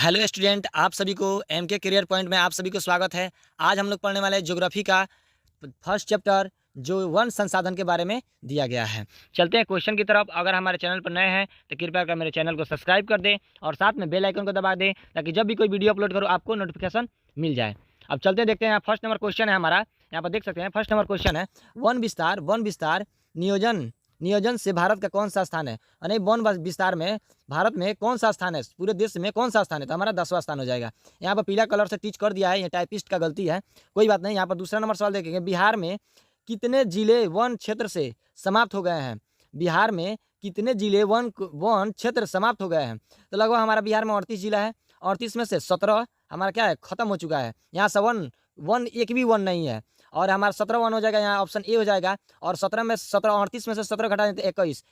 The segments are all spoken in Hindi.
हेलो स्टूडेंट, आप सभी को एम के करियर पॉइंट में आप सभी को स्वागत है। आज हम लोग पढ़ने वाले ज्योग्राफी का फर्स्ट चैप्टर जो वन संसाधन के बारे में दिया गया है। चलते हैं क्वेश्चन की तरफ। अगर हमारे चैनल पर नए हैं तो कृपया कर मेरे चैनल को सब्सक्राइब कर दें और साथ में बेल आइकन को दबा दें ताकि जब भी कोई वीडियो अपलोड करो आपको नोटिफिकेशन मिल जाए। अब चलते देखते हैं। फर्स्ट नंबर क्वेश्चन है हमारा, यहाँ पर देख सकते हैं। फर्स्ट नंबर क्वेश्चन है वन विस्तार नियोजन से भारत का कौन सा स्थान है। यानी वन विस्तार में भारत में कौन सा स्थान है, पूरे देश में कौन सा स्थान है, तो हमारा 10वां स्थान हो जाएगा। यहाँ पर पीला कलर से टीच कर दिया है, ये टाइपिस्ट का गलती है, कोई बात नहीं। यहाँ पर दूसरा नंबर सवाल देखेंगे, बिहार में कितने जिले वन क्षेत्र से समाप्त हो गए हैं। बिहार में कितने जिले वन क्षेत्र समाप्त हो गए हैं, तो लगभग हमारा बिहार में 38 जिला है। 38 में से 17 हमारा क्या है, खत्म हो चुका है। यहाँ से वन एक भी वन नहीं है और हमारा 17 वन हो जाएगा, यहाँ ऑप्शन ए हो जाएगा। और 38 में से 17 घटा देते 21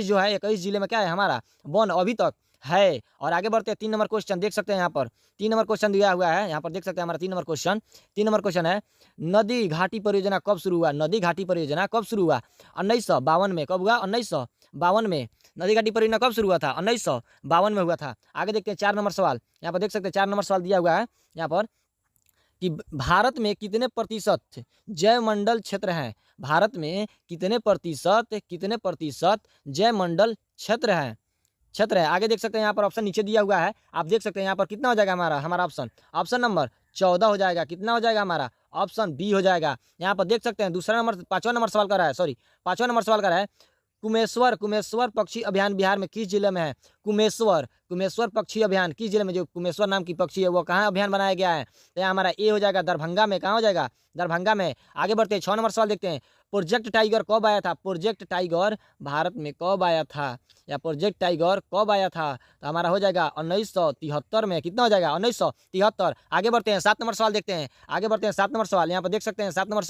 जो है, 21 जिले में क्या है हमारा वन अभी तक है। और आगे बढ़ते हैं। 3 नंबर क्वेश्चन देख सकते हैं, यहाँ पर 3 नंबर क्वेश्चन दिया हुआ है, यहाँ पर देख सकते हैं हमारा 3 नंबर क्वेश्चन है, नदी घाटी परियोजना कब शुरू हुआ। नदी घाटी परियोजना कब शुरू हुआ, 1952 में। कब हुआ, 1952 में। नदी घाटी परियोजना कब शुरू हुआ था, 1952 में हुआ था। आगे देखते हैं 4 नंबर सवाल, यहाँ पर देख सकते हैं 4 नंबर सवाल दिया हुआ है यहाँ पर कि भारत में कितने प्रतिशत जैवमंडल क्षेत्र हैं। भारत में कितने प्रतिशत जैवमंडल क्षेत्र है। आगे देख सकते हैं, यहाँ पर ऑप्शन नीचे दिया हुआ है, आप देख सकते हैं यहाँ पर कितना हो जाएगा हमारा ऑप्शन नंबर 14 हो जाएगा। कितना हो जाएगा हमारा, ऑप्शन बी हो जाएगा। यहाँ पर देख सकते हैं पांचवा नंबर सवाल कर रहा है कुमेश्वर पक्षी अभियान बिहार में किस जिले में है। कुमेश्वर पक्षी अभियान किस जिले में, जो कुमेश्वर नाम की पक्षी है वो कहाँ अभियान बनाया गया है, तो यहाँ हमारा ए हो जाएगा, दरभंगा में। कहाँ हो जाएगा, दरभंगा में। आगे बढ़ते हैं, 6 नंबर सवाल देखते हैं, प्रोजेक्ट टाइगर कब आया था। प्रोजेक्ट टाइगर भारत में कब आया था, या प्रोजेक्ट टाइगर कब आया था, तो हमारा हो जाएगा 1973 में। कितना हो जाएगा, 1973। आगे बढ़ते हैं, 7 नंबर सवाल देखते हैं। यहाँ पर देख सकते हैं 7 नंबर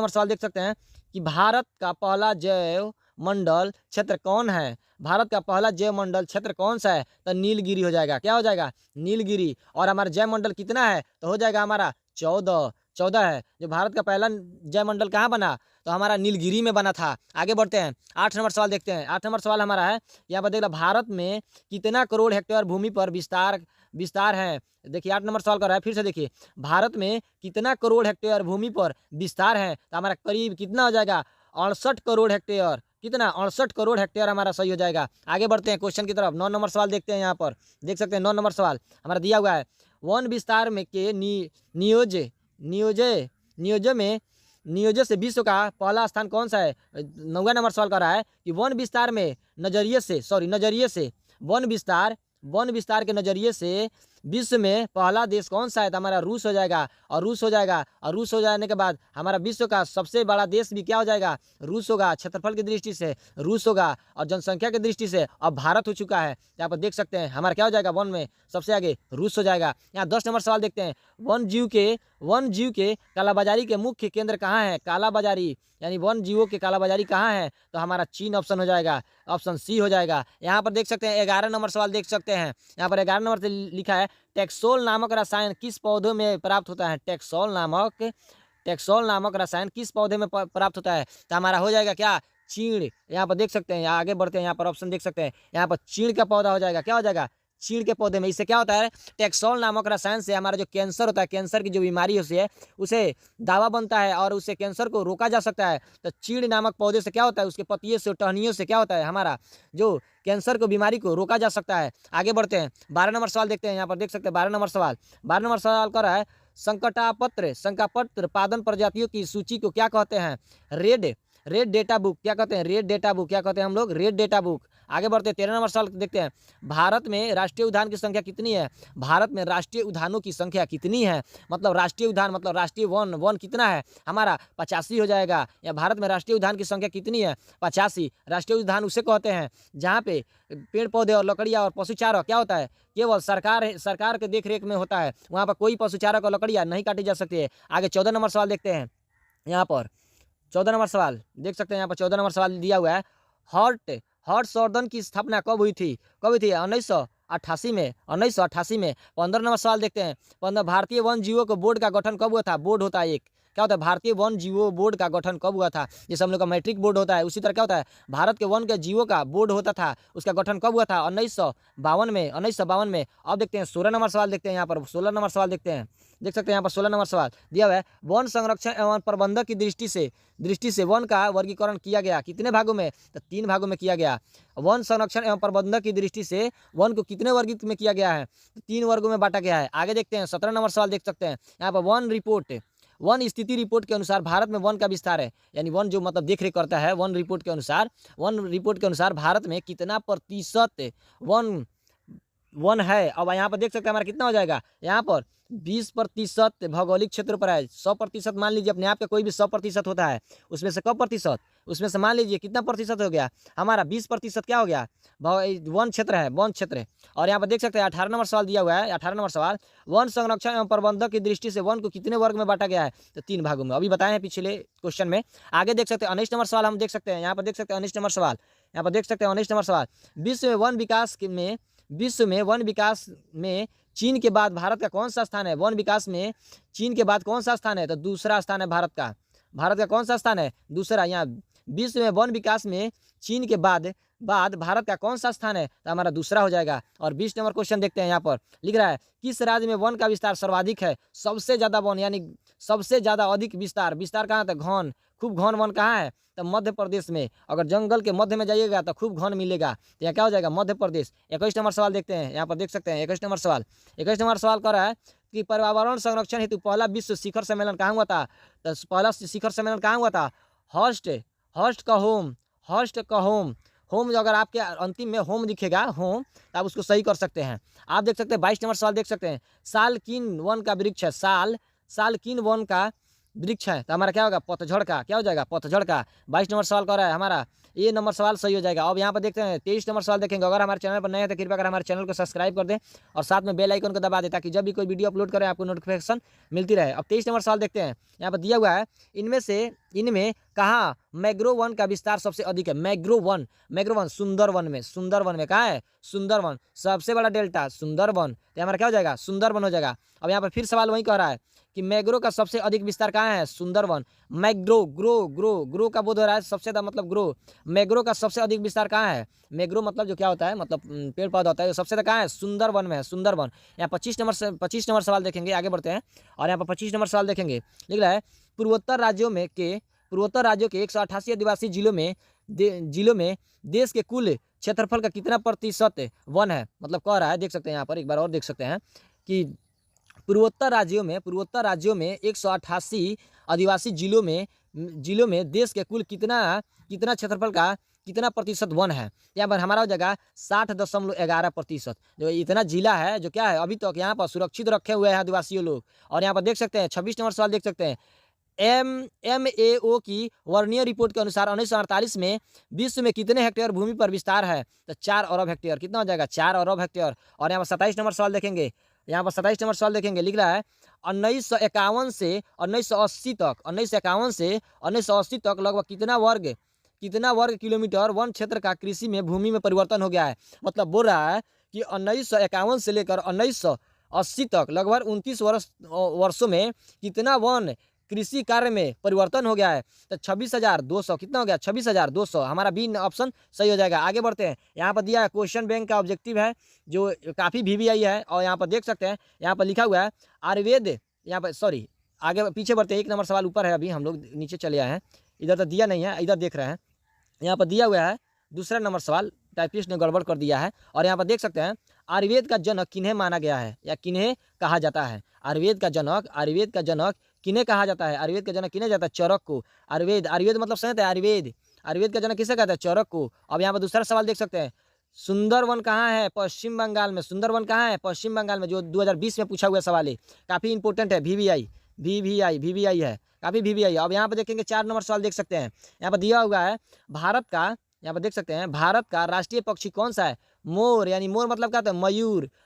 सवाल देख सकते हैं कि भारत का पहला जैव मंडल क्षेत्र कौन है। भारत का पहला जैव मंडल क्षेत्र कौन सा है, तो नीलगिरी हो जाएगा। क्या हो जाएगा, नीलगिरी। और हमारा जैव मंडल कितना है, तो हो जाएगा हमारा 14 है। जो भारत का पहला जैव मंडल कहाँ बना, तो हमारा नीलगिरी में बना था। आगे बढ़ते हैं, 8 नंबर सवाल देखते हैं। 8 नंबर सवाल हमारा है, यहाँ पर देखना, भारत में कितना करोड़ हेक्टेयर भूमि पर विस्तार है। देखिए 8 नंबर सवाल कर रहा है, फिर से देखिए, भारत में कितना करोड़ हेक्टेयर भूमि पर विस्तार है, तो हमारा करीब कितना हो जाएगा, 68 करोड़ हेक्टेयर। कितना, 68 करोड़ हेक्टेयर हमारा सही हो जाएगा। आगे बढ़ते हैं क्वेश्चन की तरफ। 9 नंबर सवाल देखते हैं, यहाँ पर देख सकते हैं 9 नंबर सवाल हमारा दिया हुआ है, वन विस्तार में के नियोजन से विश्व का पहला स्थान कौन सा है। 9वां नंबर सवाल कर रहा है कि वन विस्तार में नजरिए से वन विस्तार के नजरिए से विश्व में पहला देश कौन सा है, तो हमारा रूस हो जाएगा। और रूस हो जाने के बाद हमारा विश्व का सबसे बड़ा देश भी क्या हो जाएगा, रूस होगा। क्षेत्रफल की दृष्टि से रूस होगा और जनसंख्या की दृष्टि से अब भारत हो चुका है। यहाँ पर देख सकते हैं हमारा क्या हो जाएगा, वन में सबसे आगे रूस हो जाएगा। यहाँ 10 नंबर सवाल देखते हैं, वन जीव के कालाबाजारी के मुख्य केंद्र कहाँ है। कालाबाजारी यानी वन जीवों के कालाबाजारी कहाँ है, तो हमारा चीन ऑप्शन हो जाएगा, ऑप्शन सी हो जाएगा। यहाँ पर देख सकते हैं 11 नंबर सवाल देख सकते हैं, यहाँ पर 11 नंबर से लिखा है, टेक्सोल नामक रसायन किस पौधे में प्राप्त होता है। टेक्सोल नामक रसायन किस पौधे में प्राप्त होता है, तो हमारा हो जाएगा क्या, चीड़। यहाँ पर देख सकते हैं, आगे बढ़ते हैं, यहाँ पर ऑप्शन देख सकते हैं, यहाँ पर चीड़ का पौधा हो जाएगा। क्या हो जाएगा, चीड़ के पौधे में। इससे क्या होता है, टेक्सोल नामक रसायन से हमारा जो कैंसर होता है, कैंसर की जो बीमारी होती है उसे दवा बनता है और उससे कैंसर को रोका जा सकता है। तो चीड़ नामक पौधे से क्या होता है, उसके पत्तियों से टहनियों से क्या होता है, हमारा जो कैंसर को बीमारी को रोका जा सकता है। आगे बढ़ते हैं, 12 नंबर सवाल देखते हैं। यहाँ पर देख सकते हैं 12 नंबर सवाल कर रहा है, शंकापत्र पादन प्रजातियों की सूची को क्या कहते हैं। रेड डेटा बुक क्या कहते हैं, हम लोग रेड डेटा बुक। आगे बढ़ते हैं, 13 नंबर सवाल देखते हैं, भारत में राष्ट्रीय उद्यान की संख्या कितनी है। भारत में राष्ट्रीय उद्यानों की संख्या कितनी है, मतलब राष्ट्रीय उद्यान मतलब राष्ट्रीय वन कितना है, हमारा 85 हो जाएगा। या भारत में राष्ट्रीय उद्यान की संख्या कितनी है, 85। राष्ट्रीय उद्यान उसे कहते हैं जहाँ पे पेड़ पौधे और लकड़ियाँ और पशुचारा क्या होता है, केवल सरकार के देख रेख में होता है। वहाँ पर कोई पशुचारा और लकड़ियाँ नहीं काटी जा सकती है। आगे 14 नंबर सवाल देखते हैं, यहाँ पर 14 नंबर सवाल देख सकते हैं, यहाँ पर 14 नंबर सवाल दिया हुआ है, हॉट सौर्दन की स्थापना कब हुई थी, 1988 में। 15 नंबर सवाल देखते हैं, भारतीय वन जीवों के बोर्ड का गठन कब हुआ था। बोर्ड होता है एक, क्या होता है, भारतीय वन जीवो बोर्ड का गठन कब हुआ था। जैसे हम लोग का मैट्रिक बोर्ड होता है, उसी तरह क्या होता है, भारत के वन के जीवो का बोर्ड होता था, उसका गठन कब हुआ था, 1952 में, 1952 में। अब देखते हैं 16 नंबर सवाल, देखते हैं यहाँ पर 16 नंबर सवाल देखते हैं, देख सकते हैं यहाँ पर 16 नंबर सवाल दिया हुआ है। वन संरक्षण एवं प्रबंधन की दृष्टि से वन का वर्गीकरण किया गया कितने भागों में, तो 3 भागों में किया गया। वन संरक्षण एवं प्रबंधन की दृष्टि से वन को कितने वर्गित में किया गया है, तो 3 वर्गों में बांटा गया है। आगे देखते हैं 17 नंबर सवाल देख सकते हैं यहाँ पर, वन स्थिति रिपोर्ट के अनुसार भारत में वन का विस्तार है, यानी वन जो मतलब देख रेख करता है, वन रिपोर्ट के अनुसार भारत में कितना प्रतिशत वन है। अब यहाँ पर देख सकते हैं हमारा कितना हो जाएगा, यहाँ पर 20% भौगोलिक क्षेत्र पर है। 100% मान लीजिए अपने आप का कोई भी 100% होता है, उसमें से कब प्रतिशत, उसमें से मान लीजिए कितना प्रतिशत हो गया हमारा, 20% क्या हो गया, वन क्षेत्र है, वन क्षेत्र। और यहाँ पर देख सकते हैं 18 नंबर सवाल दिया हुआ है, 18 नंबर सवाल, वन संरक्षण एवं प्रबंधन की दृष्टि से वन को कितने वर्ग में बांटा गया है, तो 3 भागों में, अभी बताए हैं पिछले क्वेश्चन में। आगे देख सकते हैं 19 नंबर सवाल हम देख सकते हैं, यहाँ पर देख सकते हैं 19 नंबर सवाल, यहाँ पर देख सकते हैं 19 नंबर सवाल, विश्व में वन विकास में चीन के बाद भारत का कौन सा स्थान है, वन विकास में चीन के बाद कौन सा स्थान है, तो दूसरा स्थान है भारत का कौन सा स्थान है, दूसरा। यहाँ विश्व में वन विकास में चीन के बाद भारत का कौन सा स्थान है, तो हमारा दूसरा हो जाएगा। और 20 नंबर क्वेश्चन देखते हैं, यहाँ पर लिख रहा है किस राज्य में वन का विस्तार सर्वाधिक है, सबसे ज्यादा वन, यानी सबसे ज्यादा अधिक विस्तार कहाँ था, घन, खूब घन वन कहाँ है, तो मध्य प्रदेश में। अगर जंगल के मध्य में जाइएगा तो खूब घन मिलेगा, तो यहाँ क्या हो जाएगा, मध्य प्रदेश। 21 नंबर सवाल देखते हैं, यहाँ पर देख सकते हैं 21 नंबर सवाल कह रहा है कि पर्यावरण संरक्षण हेतु पहला विश्व शिखर सम्मेलन कहाँ हुआ था, तो पहला शिखर सम्मेलन कहाँ हुआ था, हर्स्ट का होम जो अगर आपके अंतिम में होम दिखेगा, होम, तो आप उसको सही कर सकते हैं। आप देख सकते हैं 22 नंबर सवाल देख सकते हैं, सालकिन वन का वृक्ष है, सालकिन वन का वृक्ष है, तो हमारा क्या होगा, पतझड़ का, क्या हो जाएगा, पतझड़ का। 22 नंबर सवाल कर रहा है हमारा, ये नंबर सवाल सही हो जाएगा। अब यहाँ पर देखते हैं 23 नंबर सवाल देखेंगे। अगर हमारे चैनल पर नए हैं तो कृपया कर हमारे चैनल को सब्सक्राइब कर दें और साथ में बेल आइकन को दबा दें, ताकि जब भी कोई वीडियो अपलोड करें आपको नोटिफिकेशन मिलती रहे। अब 23 नंबर सवाल देखते हैं, यहाँ पर दिया हुआ है, इनमें कहाँ मैंग्रोव वन का विस्तार सबसे अधिक है, मैंग्रोव वन सुंदरवन में कहाँ है, सुंदरवन, सबसे बड़ा डेल्टा सुंदरवन, तो हमारा क्या हो जाएगा, सुंदरवन हो जाएगा। अब यहाँ पर फिर सवाल वही कह रहा है कि मैंग्रोव का सबसे अधिक विस्तार कहाँ है, सुंदरवन। मैंग्रोव ग्रो का बोध हो रहा है, सबसे ज्यादा मतलब ग्रो, मैंग्रोव का सबसे अधिक विस्तार कहाँ है, मैंग्रोव मतलब जो क्या होता है, मतलब पेड़ पौधा होता है, सबसे ज्यादा कहाँ है, सुंदरवन में है, सुंदरवन। यहाँ 25 नंबर सवाल देखेंगे, आगे बढ़ते हैं। और यहाँ पर 25 नंबर सवाल देखेंगे, लिख रहा है पूर्वोत्तर राज्यों के 188 आदिवासी जिलों में देश के कुल क्षेत्रफल का कितना प्रतिशत वन है, मतलब कह रहा है, देख सकते हैं यहाँ पर एक बार और देख सकते हैं कि पूर्वोत्तर राज्यों में 188 आदिवासी जिलों में देश के कुल कितना क्षेत्रफल का कितना प्रतिशत वन है। यहाँ पर हमारा हो जाएगा 60.11%। जो इतना जिला है जो क्या है, अभी तक यहाँ पर सुरक्षित रखे हुए हैं आदिवासी लोग। और यहाँ पर देख सकते हैं 26 नंबर सवाल देख सकते हैं, MAO की वर्णीय रिपोर्ट के अनुसार 1948 में विश्व में कितने हेक्टेयर भूमि पर विस्तार है, तो 4 अरब हेक्टेयर। कितना हो जाएगा, 4 अरब हेक्टेयर। और यहाँ पर 27 नंबर सवाल देखेंगे, लिख रहा है 1951 से 1980 तक लगभग कितना वर्ग किलोमीटर वन क्षेत्र का कृषि में भूमि में परिवर्तन हो गया है। मतलब बोल रहा है कि 1951 से लेकर 1980 तक लगभग 29 वर्षों में कितना वन कृषि कार्य में परिवर्तन हो गया है, तो 26,200। कितना हो गया, 26,200। हमारा बी ऑप्शन सही हो जाएगा। आगे बढ़ते हैं, यहाँ पर दिया है क्वेश्चन बैंक का ऑब्जेक्टिव है जो काफ़ी VVI है। और यहाँ पर देख सकते हैं, यहाँ पर लिखा हुआ है आयुर्वेद, यहाँ पर सॉरी आगे पीछे बढ़ते हैं, 1 नंबर सवाल ऊपर है, अभी हम लोग नीचे चले आए हैं, इधर तो दिया नहीं है, इधर देख रहे हैं। यहाँ पर दिया हुआ है 2 नंबर सवाल, टाइपिस्ट ने गड़बड़ कर दिया है। और यहाँ पर देख सकते हैं आयुर्वेद का जनक किन्हें माना गया है या किन्हें कहा जाता है, आयुर्वेद का जनक किन्हें कहा जाता है, आयुर्वेद का जनक किन्हें जाता है, चरक को। आयुर्वेद मतलब सही है, आयुर्वेद का जनक किसे कहता है, चरक को। अब यहाँ पर दूसरा सवाल देख सकते हैं, सुंदरवन कहाँ है, पश्चिम बंगाल में। सुंदरवन कहाँ है, पश्चिम बंगाल में, जो 2020 में पूछा हुआ सवाल है, काफ़ी इंपॉर्टेंट है, VVI है, काफ़ी VVI है। अब यहाँ पर देखेंगे 4 नंबर सवाल देख सकते हैं, यहाँ पर दिया हुआ है भारत का, यहाँ पर देख सकते हैं भारत का राष्ट्रीय पक्षी कौन सा है, मोर, यानी मोर मतलब क्या होता है,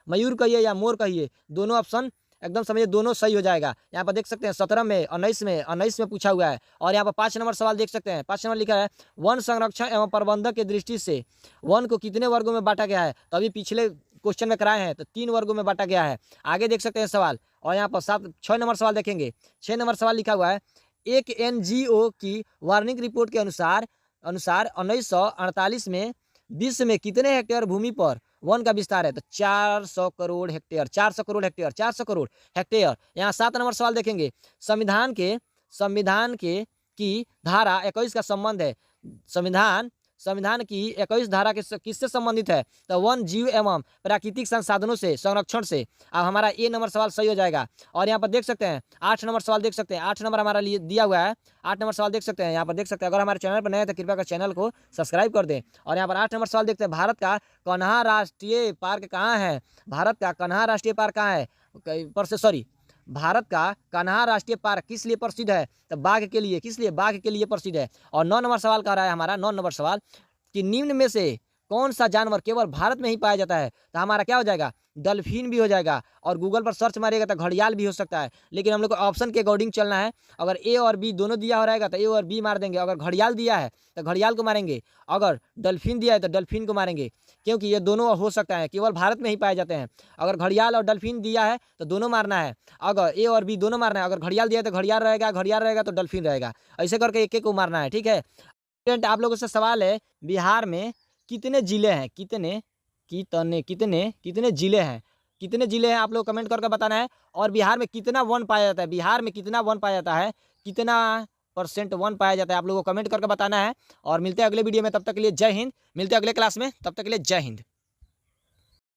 मयूर कहिए या मोर कहिए, दोनों ऑप्शन एकदम समझिए, दोनों सही हो जाएगा। यहाँ पर देख सकते हैं 17 में 19 में पूछा हुआ है। और यहाँ पर 5 नंबर सवाल देख सकते हैं, 5 नंबर लिखा है वन संरक्षण एवं प्रबंधन की दृष्टि से वन को कितने वर्गों में बांटा गया है, तो अभी पिछले क्वेश्चन में कराए हैं, तो 3 वर्गों में बांटा गया है। आगे देख सकते हैं सवाल। और यहाँ पर 6 नंबर सवाल देखेंगे, 6 नंबर सवाल लिखा हुआ है एक NGO की वार्निंग रिपोर्ट के अनुसार 1948 में विश्व में कितने हेक्टेयर भूमि पर वन का विस्तार है? तो 400 crore hectare, 400 crore hectare, 400 crore hectare. यहाँ 7 नंबर सवाल देखेंगे, संविधान के की धारा 21 का संबंध है। संविधान की 21 धारा किससे संबंधित है? तो वन, जीव एवं प्राकृतिक संसाधनों से संरक्षण से। अब हमारा ए नंबर सवाल सही हो जाएगा। और यहाँ पर देख सकते हैं 8 नंबर सवाल देख सकते हैं, 8 नंबर हमारा लिए दिया हुआ है। 8 नंबर सवाल देख सकते हैं, यहाँ पर देख सकते हैं। अगर हमारे चैनल पर नए हैं तो कृपया कर चैनल को सब्सक्राइब कर दें। और यहाँ पर 8 नंबर सवाल देखते हैं, भारत का कन्हा राष्ट्रीय पार्क कहाँ है? भारत का कन्हा राष्ट्रीय पार्क कहाँ है? भारत का कन्हा राष्ट्रीय पार्क किस लिए प्रसिद्ध है? तो बाघ के लिए। किस लिए? बाघ के लिए प्रसिद्ध है। और 9 नंबर सवाल कह रहा है हमारा, 9 नंबर सवाल कि निम्न में से कौन सा जानवर केवल भारत में ही पाया जाता है? तो हमारा क्या हो जाएगा? डल्फिन भी हो जाएगा। और गूगल पर सर्च मारिएगा तो घड़ियाल भी हो सकता है, लेकिन हम लोग को ऑप्शन के अकॉर्डिंग चलना है। अगर ए और बी दोनों दिया हो रहेगा तो ए और बी मार देंगे। अगर घड़ियाल दिया है तो घड़ियाल को मारेंगे, अगर डल्फिन दिया है तो डल्फिन को मारेंगे, क्योंकि ये दोनों हो सकता है, केवल भारत में ही पाए जाते हैं। अगर घड़ियाल और डल्फिन दिया है तो दोनों मारना है, अगर ए और बी दोनों मारना है। अगर घड़ियाल दिया है तो घड़ियाल रहेगा, घड़ियाल रहेगा तो डल्फिन रहेगा, ऐसे करके एक एक को मारना है, ठीक है। आप लोगों से सवाल है, बिहार में कितने जिले हैं? कितने जिले हैं? कितने जिले हैं आप लोग कमेंट करके बताना है। और बिहार में कितना वन पाया जाता है? बिहार में कितना वन पाया जाता है? कितना % वन पाया जाता है? आप लोगों को कमेंट करके बताना है। और मिलते हैं अगले वीडियो में, तब तक के लिए जय हिंद। मिलते हैं अगले क्लास में, तब तक के लिए जय हिंद।